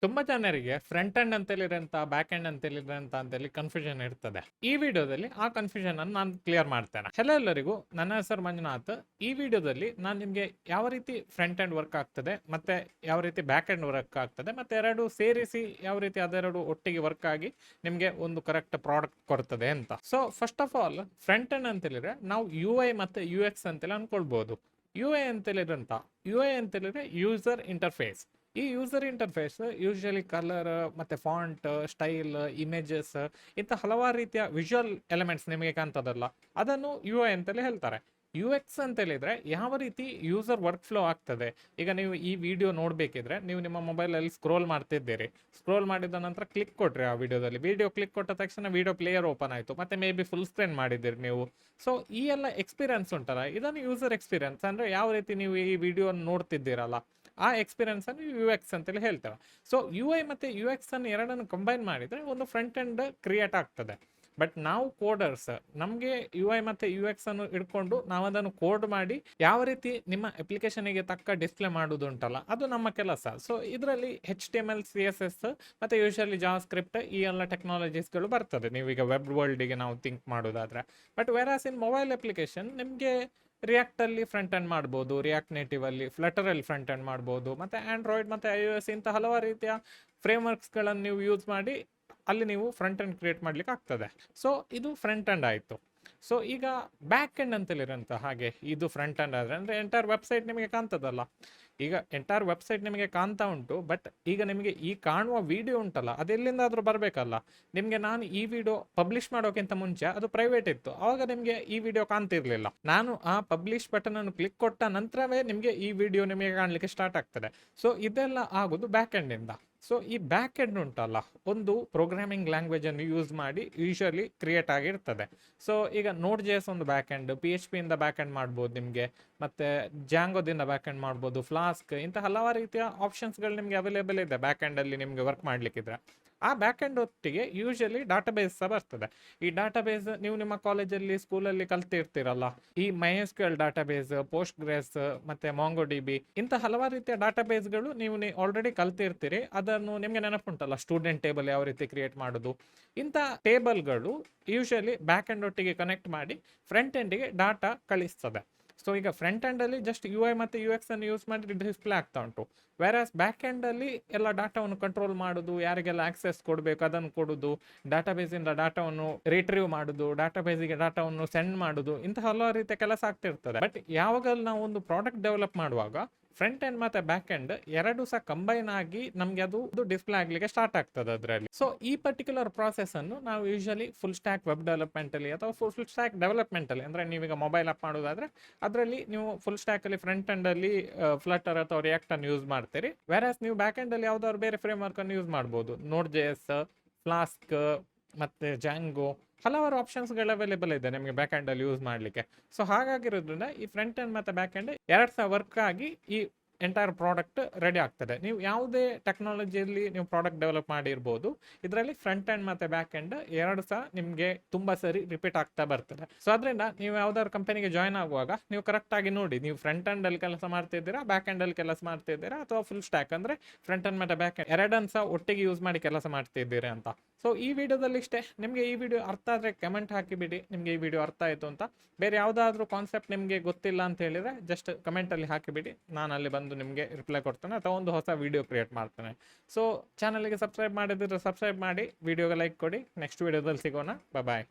ತುಂಬಾ ಜನರಿಗೆ front end ಅಂತೇಳಿರಂತ back end ಅಂತೇಳಿ ಕನ್ಫ್ಯೂಷನ್ ಇರ್ತದೆ. ಈ ವಿಡಿಯೋದಲ್ಲಿ ಆ ಕನ್ಫ್ಯೂಷನ್ ಅನ್ನು ನಾನು ಕ್ಲಿಯರ್ ಮಾಡ್ತೇನೆ. ಹೆಲೋ ಎಲ್ಲರಿಗೂ, ನನ್ನ ಹೆಸರು ಮಂಜುನಾಥ್. ಈ ವಿಡಿಯೋದಲ್ಲಿ ನಾನು ನಿಮಗೆ ಯಾವ ರೀತಿ ಫ್ರಂಟ್ ಎಂಡ್ ವರ್ಕ್ ಆಗ್ತದೆ ಮತ್ತೆ ಯಾವ ರೀತಿ ಬ್ಯಾಕ್ ಎಂಡ್ ವರ್ಕ್ ಆಗ್ತದೆ ಮತ್ತೆ ಎರಡು ಸೇರಿಸಿ ಯಾವ ರೀತಿ ಅದೆರಡು ಒಟ್ಟಿಗೆ ವರ್ಕ್ ಆಗಿ ನಿಮಗೆ ಒಂದು ಕರೆಕ್ಟ್ ಪ್ರಾಡಕ್ಟ್ ಕೊಡ್ತದೆ ಅಂತ. So first of all, front end ಅಂತೇಳಿದ್ರೆ ನಾವು UI ಮತ್ತೆ UX ಅಂತೇಳಿ ಅನ್ಕೊಳ್ಬಹುದು. UI ಅಂತೇಳಿದ್ರೆ ಯೂಸರ್ ಇಂಟರ್ಫೇಸ್. ಈ ಯೂಸರ್ ಇಂಟರ್ಫೇಸ್ ಯೂಶಲಿ ಕಲರ್ ಮತ್ತೆ ಫಾಂಟ್ ಸ್ಟೈಲ್ ಇಮೇಜಸ್ ಇಂಥ ಹಲವಾರು ರೀತಿಯ ವಿಜುವಲ್ ಎಲಿಮೆಂಟ್ಸ್ ನಿಮಗೆ ಕಾಣ್ತದಲ್ಲ, ಅದನ್ನು UI ಅಂತಲೇ ಹೇಳ್ತಾರೆ. UX ಅಂತ ಹೇಳಿದ್ರೆ ಯಾವ ರೀತಿ ಯೂಸರ್ ವರ್ಕ್ ಫ್ಲೋ ಆಗ್ತದೆ. ಈಗ ನೀವು ಈ ವಿಡಿಯೋ ನೋಡಬೇಕಿದ್ರೆ ನೀವು ನಿಮ್ಮ ಮೊಬೈಲಲ್ಲಿ ಸ್ಕ್ರೋಲ್ ಮಾಡ್ತಿದ್ದೀರಿ. ಸ್ಕ್ರೋಲ್ ಮಾಡಿದ ನಂತರ ಕ್ಲಿಕ್ ಕೊಟ್ರಿ ಆ ವಿಡಿಯೋದಲ್ಲಿ. ವಿಡಿಯೋ ಕ್ಲಿಕ್ ಕೊಟ್ಟ ತಕ್ಷಣ ವಿಡಿಯೋ ಪ್ಲೇಯರ್ ಓಪನ್ ಆಯಿತು, ಮತ್ತೆ ಮೇ ಬಿ ಫುಲ್ ಸ್ಕ್ರೀನ್ ಮಾಡಿದ್ದೀರಿ ನೀವು. ಸೊ ಈ ಎಲ್ಲ ಎಕ್ಸ್ಪೀರಿಯನ್ಸ್ ಉಂಟಲ್ಲ, ಇದನ್ನು ಯೂಸರ್ ಎಕ್ಸ್ಪೀರಿಯನ್ಸ್ ಅಂದರೆ ಯಾವ ರೀತಿ ನೀವು ಈ ವಿಡಿಯೋ ನೋಡ್ತಿದ್ದೀರಲ್ಲ, ಆ ಎಕ್ಸ್ಪೀರಿಯನ್ಸ್ ಅನ್ನು UX ಅಂತೇಳಿ ಹೇಳ್ತೇವೆ. ಸೊ UI ಮತ್ತು UX ಅನ್ನು ಎರಡನ್ನು ಕಂಬೈನ್ ಮಾಡಿದರೆ ಒಂದು ಫ್ರಂಟ್ ಎಂಡ್ ಕ್ರಿಯೇಟ್ ಆಗ್ತದೆ. ಬಟ್ ನಾವು ಕೋಡರ್ಸ್, ನಮಗೆ UI ಮತ್ತು UX ಅನ್ನು ಇಟ್ಕೊಂಡು ನಾವು ಅದನ್ನು ಕೋಡ್ ಮಾಡಿ ಯಾವ ರೀತಿ ನಿಮ್ಮ ಅಪ್ಲಿಕೇಶನ್ಗೆ ತಕ್ಕ ಡಿಸ್ಪ್ಲೇ ಮಾಡೋದು ಉಂಟಲ್ಲ, ಅದು ನಮ್ಮ ಕೆಲಸ. ಸೊ ಇದರಲ್ಲಿ HTML CSS ಮತ್ತು ಯೂಶಲಿ ಜಾವಾ ಸ್ಕ್ರಿಪ್ಟ್ ಈ ಎಲ್ಲ ಟೆಕ್ನಾಲಜೀಸ್ಗಳು ಬರ್ತದೆ ನೀವೀಗ ವೆಬ್ ವರ್ಲ್ಡಿಗೆ ನಾವು ಥಿಂಕ್ ಮಾಡೋದಾದ್ರೆ. ಬಟ್ ವೆರಾಸ್ ಇನ್ ಮೊಬೈಲ್ ಅಪ್ಲಿಕೇಶನ್ ನಿಮಗೆ ರಿಯಾಕ್ಟ್ ಅಲ್ಲಿ ಫ್ರಂಟ್ ಎಂಡ್ ಮಾಡ್ಬೋದು, ರಿಯಾಕ್ಟ್ ನೇಟಿವ್ ಅಲ್ಲಿ ಫ್ಲಟರ್ ಅಲ್ಲಿ ಫ್ರಂಟ್ ಎಂಡ್ ಮಾಡ್ಬೋದು, ಮತ್ತೆ ಆಂಡ್ರಾಯ್ಡ್ ಮತ್ತೆ iOS ಇಂಥ ಹಲವಾರು ರೀತಿಯ ಫ್ರೇಮ್ವರ್ಕ್ಸ್ಗಳನ್ನು ನೀವು ಯೂಸ್ ಮಾಡಿ ಅಲ್ಲಿ ನೀವು ಫ್ರಂಟ್ ಎಂಡ್ ಕ್ರಿಯೇಟ್ ಮಾಡ್ಲಿಕ್ಕೆ ಆಗ್ತದೆ. ಸೊ ಇದು ಫ್ರಂಟ್ ಎಂಡ್ ಆಯಿತು. ಸೊ ಈಗ ಬ್ಯಾಕ್ ಎಂಡ್ ಅಂತೇಳಿರಂತ ಹಾಗೆ ಇದು ಫ್ರಂಟ್ ಎಂಡ್ ಆದರೆ ಅಂದರೆ ಎಂಟೈರ್ ವೆಬ್ಸೈಟ್ ನಿಮಗೆ ಕಾಣ್ತದಲ್ಲ. ಈಗ ಎಂಟೈರ್ ವೆಬ್ಸೈಟ್ ನಿಮಗೆ ಕಾಣ್ತಾ ಉಂಟು, ಬಟ್ ಈಗ ನಿಮಗೆ ಈ ಕಾಣುವ ವಿಡಿಯೋ ಉಂಟಲ್ಲ, ಅದೆಲ್ಲಿಂದಾದರೂ ಬರಬೇಕಲ್ಲ. ನಿಮಗೆ ನಾನು ಈ ವಿಡಿಯೋ ಪಬ್ಲಿಷ್ ಮಾಡೋಕ್ಕಿಂತ ಮುಂಚೆ ಅದು ಪ್ರೈವೇಟ್ ಇತ್ತು, ಆವಾಗ ನಿಮಗೆ ಈ ವಿಡಿಯೋ ಕಾಣ್ತಿರ್ಲಿಲ್ಲ. ನಾನು ಆ ಪಬ್ಲಿಷ್ ಬಟನ್ ಅನ್ನು ಕ್ಲಿಕ್ ಕೊಟ್ಟ ನಂತರವೇ ನಿಮಗೆ ಈ ವಿಡಿಯೋ ನಿಮಗೆ ಕಾಣಲಿಕ್ಕೆ ಸ್ಟಾರ್ಟ್ ಆಗ್ತದೆ. ಸೊ ಇದೆಲ್ಲ ಆಗೋದು ಬ್ಯಾಕ್ ಎಂಡಿಂದ. ಸೊ ಈ ಬ್ಯಾಕ್ ಎಂಡ್ ಉಂಟಲ್ಲ, ಒಂದು ಪ್ರೋಗ್ರಾಮಿಂಗ್ ಲ್ಯಾಂಗ್ವೇಜ್ ಅನ್ನು ಯೂಸ್ ಮಾಡಿ ಯೂಶಲಿ ಕ್ರಿಯೇಟ್ ಆಗಿರ್ತದೆ. ಸೊ ಈಗ Node.js ಒಂದು ಬ್ಯಾಕ್ ಎಂಡ್, PHP ಇಂದ ಬ್ಯಾಕ್ ಎಂಡ್ ಮಾಡ್ಬೋದು ನಿಮಗೆ, ಮತ್ತೆ ಜಾಂಗೋದಿಂದ ಬ್ಯಾಕ್ ಎಂಡ್ ಮಾಡ್ಬೋದು, ಫ್ಲಾಸ್ಕ್ ಇಂಥ ಹಲವಾರು ರೀತಿಯ ಆಪ್ಷನ್ಸ್ಗಳು ನಿಮಗೆ ಅವೈಲೇಬಲ್ ಇದೆ ಬ್ಯಾಕ್ ಎಂಡ್ ಅಲ್ಲಿ ನಿಮಗೆ ವರ್ಕ್ ಮಾಡ್ಲಿಕ್ಕಿದ್ರೆ. ಆ ಬ್ಯಾಕ್ ಎಂಡ್ ಹೊತ್ತಿಗೆ ಯೂಶಲಿ ಡಾಟಾಬೇಸ್ ಸಹ ಬರ್ತದೆ. ಈ ಡಾಟಾಬೇಸ್ ನೀವು ನಿಮ್ಮ ಕಾಲೇಜಲ್ಲಿ ಸ್ಕೂಲಲ್ಲಿ ಕಲ್ತಿರ್ತೀರಲ್ಲ, ಈ MySQL ಡಾಟಾಬೇಸ್, PostgreSQL ಮತ್ತೆ MongoDB ಇಂಥ ಹಲವಾರು ರೀತಿಯ ಡಾಟಾಬೇಸ್ಗಳು ನೀವು ಆಲ್ರೆಡಿ ಕಲ್ತಿರ್ತೀರಿ. ಅದನ್ನು ನಿಮಗೆ ನೆನಪುಂಟಲ್ಲ, ಸ್ಟೂಡೆಂಟ್ ಟೇಬಲ್ ಯಾವ ರೀತಿ ಕ್ರಿಯೇಟ್ ಮಾಡೋದು. ಇಂಥ ಟೇಬಲ್ಗಳು ಯೂಶಲಿ ಬ್ಯಾಕ್ ಎಂಡ್ ಒಟ್ಟಿಗೆ ಕನೆಕ್ಟ್ ಮಾಡಿ ಫ್ರಂಟ್ ಎಂಡಿಗೆ ಡಾಟಾ ಕಳಿಸ್ತದೆ. ಸೊ ಈಗ ಫ್ರಂಟ್ ಎಂಡಲ್ಲಿ ಜಸ್ಟ್ UI ಮತ್ತು UX ಅನ್ನು ಯೂಸ್ ಮಾಡಿ ಡಿಸ್ಪ್ಲೇ ಆಗ್ತಾ ಉಂಟು. ವೆರಾಸ್ ಬ್ಯಾಕ್ ಎಂಡಲ್ಲಿ ಎಲ್ಲ ಡಾಟಾವನ್ನು ಕಂಟ್ರೋಲ್ ಮಾಡೋದು, ಯಾರಿಗೆಲ್ಲ ಆಕ್ಸೆಸ್ ಕೊಡಬೇಕು ಅದನ್ನು ಕೊಡೋದು, ಡಾಟಾಬೇಸಿಂದ ಡಾಟಾವನ್ನು ರಿಟ್ರೀವ್ ಮಾಡೋದು, ಡಾಟಾಬೇಸಿಗೆ ಡಾಟಾವನ್ನು ಸೆಂಡ್ ಮಾಡೋದು, ಇಂಥ ಹಲವಾರು ರೀತಿಯ ಕೆಲಸ ಆಗ್ತಿರ್ತದೆ. ಬಟ್ ಯಾವಾಗ ನಾವು ಒಂದು ಪ್ರಾಡಕ್ಟ್ ಡೆವಲಪ್ ಮಾಡುವಾಗ ಫ್ರಂಟ್ ಎಂಡ್ ಮತ್ತೆ ಬ್ಯಾಕ್ ಎಂಡ್ ಎರಡು ಸಹ ಕಂಬೈನ್ ಆಗಿ ನಮಗೆ ಅದು ಡಿಸ್ಪ್ಲೇ ಆಗ್ಲಿಕ್ಕೆ ಸ್ಟಾರ್ಟ್ ಆಗ್ತದೆ ಅದರಲ್ಲಿ. ಸೊ ಈ ಪರ್ಟಿಕ್ಯುಲರ್ ಪ್ರಾಸೆಸ್ ಅನ್ನು ನಾವು usually full stack web development ಅಲ್ಲಿ ಅಥವಾ ಫುಲ್ ಸ್ಟ್ಯಾಕ್ ಡೆವಲಪ್ಮೆಂಟ್ ಅಲ್ಲಿ, ಅಂದ್ರೆ ನೀವೀಗ ಮೊಬೈಲ್ ಆಪ್ ಮಾಡೋದಾದ್ರೆ ಅದರಲ್ಲಿ ನೀವು ಫುಲ್ ಸ್ಟ್ಯಾಕ್ ಅಲ್ಲಿ ಫ್ರಂಟ್ ಎಂಡ್ ಅಲ್ಲಿ ಫ್ಲಟರ್ ಅಥವಾ ರಿಯಾಕ್ಟ್ ಅನ್ನು ಯೂಸ್ ಮಾಡ್ತೀರಿ. ವೆರಾಸ್ ನೀವು ಬ್ಯಾಕ್ ಎಂಡ್ ಅಲ್ಲಿ ಯಾವ್ದಾದ್ರು ಬೇರೆ ಫ್ರೇಮ್ ವರ್ಕ್ ಅನ್ನು ಯೂಸ್ ಮಾಡ್ಬೋದು. Node.js, ಫ್ಲಾಸ್ಕ್ ಮತ್ತೆ ಜಾಂಗೋ ಹಲವಾರು ಆಪ್ಷನ್ಸ್ಗಳು ಅವೈಲೇಬಲ್ ಇದೆ ನಿಮಗೆ ಬ್ಯಾಕ್ ಎಂಡ್ ಅಲ್ಲಿ ಯೂಸ್ ಮಾಡಲಿಕ್ಕೆ. ಸೊ ಹಾಗಾಗಿರೋದ್ರಿಂದ ಈ ಫ್ರಂಟ್ ಎಂಡ್ ಮತ್ತೆ ಬ್ಯಾಕ್ ಎಂಡ್ ಎರಡು ಸಹ ವರ್ಕ್ ಆಗಿ ಈ ಎಂಟೈರ್ ಪ್ರಾಡಕ್ಟ್ ರೆಡಿ ಆಗ್ತದೆ. ನೀವು ಯಾವುದೇ ಟೆಕ್ನಾಲಜಿಯಲ್ಲಿ ನೀವು ಪ್ರಾಡಕ್ಟ್ ಡೆವಲಪ್ ಮಾಡಿರ್ಬೋದು, ಇದರಲ್ಲಿ ಫ್ರಂಟ್ ಎಂಡ್ ಮತ್ತೆ ಬ್ಯಾಕ್ ಎಂಡ್ ಎರಡು ಸಹ ನಿಮಗೆ ತುಂಬಾ ಸರಿ ರಿಪೀಟ್ ಆಗ್ತಾ ಬರ್ತದೆ. ಸೊ ಅದರಿಂದ ನೀವು ಯಾವ್ದಾದ್ರು ಕಂಪನಿಗೆ ಜಾಯ್ನ್ ಆಗುವಾಗ ನೀವು ಕರೆಕ್ಟ್ ಆಗಿ ನೋಡಿ, ನೀವು ಫ್ರಂಟ್ ಎಂಡ್ ಅಲ್ಲಿ ಕೆಲಸ ಮಾಡ್ತಿದ್ದೀರಾ, ಬ್ಯಾಕ್ ಎಂಡ್ ಅಲ್ಲಿ ಕೆಲಸ ಮಾಡ್ತಿದ್ದೀರಾ, ಅಥವಾ ಫುಲ್ ಸ್ಟ್ಯಾಕ್ ಅಂದ್ರೆ ಫ್ರಂಟ್ ಎಂಡ್ ಮತ್ತೆ ಬ್ಯಾಕ್ ಎಂಡ್ ಎರಡನ್ನು ಸಹ ಒಟ್ಟಿಗೆ ಯೂಸ್ ಮಾಡಿ ಕೆಲಸ ಮಾಡ್ತಿದ್ದೀರಾ ಅಂತ. ಸೊ ಈ ವಿಡಿಯೋದಲ್ಲಿ ಇಷ್ಟೇ. ನಿಮಗೆ ಈ ವಿಡಿಯೋ ಅರ್ಥ ಆದರೆ ಕಮೆಂಟ್ ಹಾಕಿಬಿಡಿ ನಿಮಗೆ ಈ ವಿಡಿಯೋ ಅರ್ಥ ಆಯಿತು ಅಂತ. ಬೇರೆ ಯಾವುದಾದ್ರೂ ಕಾನ್ಸೆಪ್ಟ್ ನಿಮಗೆ ಗೊತ್ತಿಲ್ಲ ಅಂತ ಹೇಳಿದರೆ ಜಸ್ಟ್ ಕಮೆಂಟಲ್ಲಿ ಹಾಕಿಬಿಡಿ, ನಾನು ಅಲ್ಲಿ ಬಂದು ನಿಮಗೆ ರಿಪ್ಲೈ ಕೊಡ್ತೇನೆ ಅಥವಾ ಒಂದು ಹೊಸ ವಿಡಿಯೋ ಕ್ರಿಯೇಟ್ ಮಾಡ್ತೇನೆ. ಸೊ ಚಾನಲ್ಗೆ ಸಬ್ಸ್ಕ್ರೈಬ್ ಮಾಡಿದ್ರೆ ಸಬ್ಸ್ಕ್ರೈಬ್ ಮಾಡಿ, ವಿಡಿಯೋಗೆ ಲೈಕ್ ಕೊಡಿ. ನೆಕ್ಸ್ಟ್ ವಿಡಿಯೋದಲ್ಲಿ ಸಿಗೋಣ. ಬಾಯ್.